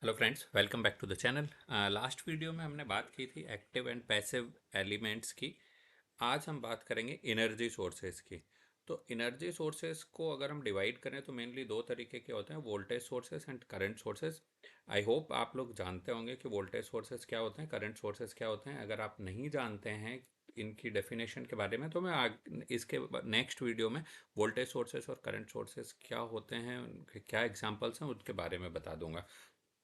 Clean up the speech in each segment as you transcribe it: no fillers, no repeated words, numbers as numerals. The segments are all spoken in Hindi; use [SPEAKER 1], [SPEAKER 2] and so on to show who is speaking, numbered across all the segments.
[SPEAKER 1] Hello friends, welcome back to the channel. Last video में हमने बात की थी एक्टिव एंड पैसिव एलिमेंट्स की। आज हम बात करेंगे एनर्जी सोर्सेज की। तो एनर्जी सोर्सेज को अगर हम डिवाइड करें तो मेनली दो तरीके के होते हैं, voltage sources and current sources. I hope आप लोग जानते होंगे कि वोल्टेज सोर्सेज क्या होते हैं, करंट सोर्सेज क्या होते हैं। अगर आप नहीं जानते हैं इनकी डेफिनेशन के बारे में तो मैं इसके नेक्स्ट वीडियो में वोल्टेज सोर्सेज और करंट सोर्सेज क्या होते हैं, उनके क्या एग्जांपल्स हैं, उसके बारे में बता दूंगा।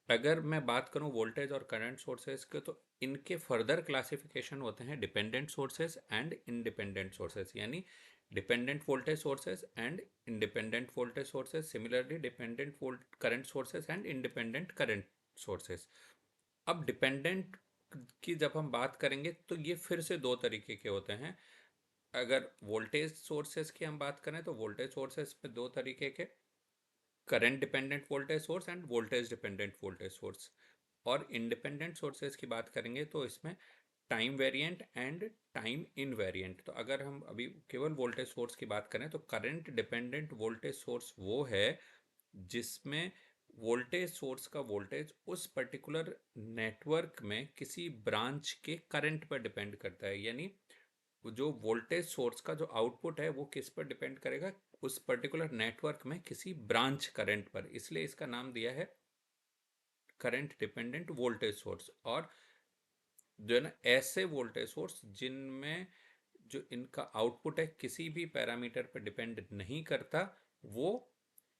[SPEAKER 1] अगर मैं बात करूं वोल्टेज और करंट सोर्सेज के, तो इनके फर्दर क्लासिफिकेशन होते हैं dependent sources and independent sources, यानी dependent voltage sources and independent voltage sources. Similarly dependent volt current sources and independent current sources. अब डिपेंडेंट की जब हम बात करेंगे तो ये फिर से दो तरीके के होते हैं। अगर वोल्टेज सोर्सेज की हम बात करें तो वोल्टेज सोर्सेज में दो तरीके के, current dependent voltage source end voltage dependent voltage source. और इंडिपेंडेंट सोर्सेज की बात करेंगे तो इसमें time variant and time invariant. तो अगर हम अभी केवल वोल्टेज सोर्स की बात करें तो करंट डिपेंडेंट वोल्टेज सोर्स वो है जिसमें वोल्टेज सोर्स का वोल्टेज उस पर्टिकुलर नेटवर्क में किसी ब्रांच के करंट पर डिपेंड करता है। यानी जो वोल्टेज सोर्स का जो आउटपुट है वो किस पर डिपेंड करेगा, उस पर्टिकुलर नेटवर्क में किसी ब्रांच करंट पर। इसलिए इसका नाम दिया है करंट डिपेंडेंट वोल्टेज सोर्स। और जो है ना, ऐसे वोल्टेज सोर्स जिनमें जो इनका आउटपुट है किसी भी पैरामीटर पर डिपेंड नहीं करता, वो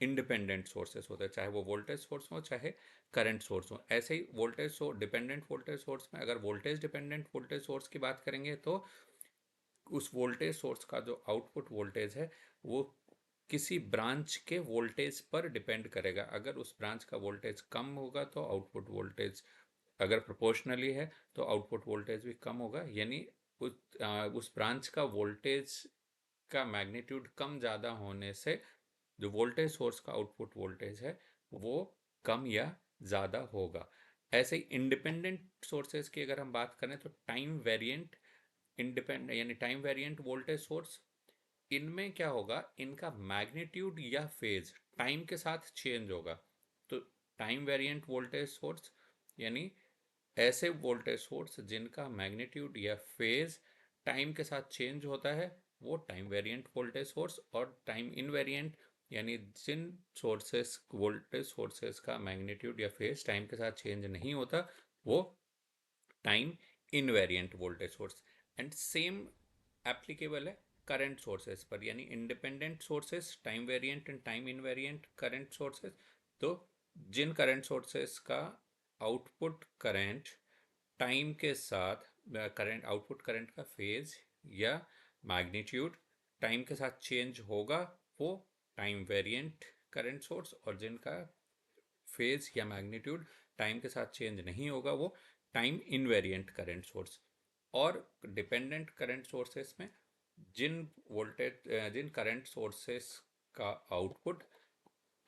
[SPEAKER 1] इंडिपेंडेंट सोर्सेस होते हैं, चाहे वो वोल्टेज सोर्स हो चाहे करंट सोर्स हो। ऐसे ही voltage source dependent voltage source में अगर वोल्टेज डिपेंडेंट वोल्टेज सोर्स की बात करेंगे तो उस वोल्टेज सोर्स का जो आउटपुट वोल्टेज है वो किसी ब्रांच के वोल्टेज पर डिपेंड करेगा। अगर उस ब्रांच का वोल्टेज कम होगा तो आउटपुट वोल्टेज, अगर प्रोपोर्शनली है तो आउटपुट वोल्टेज भी कम होगा। यानी उस ब्रांच का वोल्टेज का मैग्नीट्यूड कम ज़्यादा होने से जो वोल्टेज सोर्स का आउटपुट वोल्टेज है वो कम या ज़्यादा होगा। ऐसे ही इंडिपेंडेंट सोर्सेज की अगर हम बात करें तो टाइम वेरिएंट इंडिपेंडेंट यानी टाइम वेरिएंट वोल्टेज सोर्स, इनमें क्या होगा, इनका मैग्नीट्यूड या फेज टाइम के साथ चेंज होगा। तो टाइम वेरिएंट वोल्टेज सोर्स यानी ऐसे वोल्टेज सोर्स जिनका मैग्नीट्यूड या फेज टाइम के साथ चेंज होता है वो टाइम वेरिएंट वोल्टेज सोर्स। और टाइम इनवेरिएंट यानी जिन सोर्सेस वोल्टेज सोर्सेस का मैग्नीट्यूड या फेज टाइम के साथ चेंज नहीं होता वो time invariant voltage source. And same applicable है करंट सोर्सेज पर, यानी independent sources time variant and time invariant current sources. तो जिन करंट सोर्सेज का आउटपुट करंट टाइम के साथ, करंट आउटपुट करंट का फेज या मैग्नीट्यूड टाइम के साथ चेंज होगा वो टाइम वेरिएंट करंट सोर्स। और जिनका फेज या मैग्नीट्यूड टाइम के साथ चेंज नहीं होगा वो टाइम इनवेरिएंट करंट सोर्स। और डिपेंडेंट करंट सोर्सेस में जिन जिन करंट सोर्सेस का आउटपुट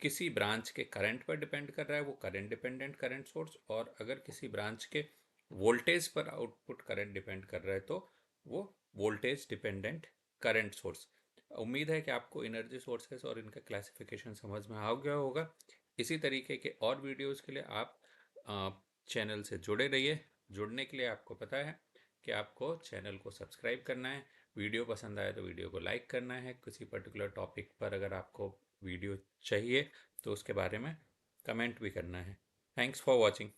[SPEAKER 1] किसी ब्रांच के करंट पर डिपेंड कर रहा है वो करंट डिपेंडेंट करंट सोर्स। और अगर किसी ब्रांच के वोल्टेज पर आउटपुट करंट डिपेंड कर रहा है तो वो वोल्टेज डिपेंडेंट करंट सोर्स। उम्मीद है कि आपको एनर्जी सोर्सेस और इनका क्लासिफिकेशन समझ में आ गया होगा। इसी तरीके के और वीडियोस के लिए आप चैनल से जुड़े रहिए। जुड़ने के लिए आपको पता है कि आपको चैनल को सब्सक्राइब करना है, वीडियो पसंद आए तो वीडियो को लाइक करना है, किसी पर्टिकुलर टॉपिक पर अगर आपको वीडियो चाहिए तो उसके बारे में कमेंट भी करना है। Thanks for watching.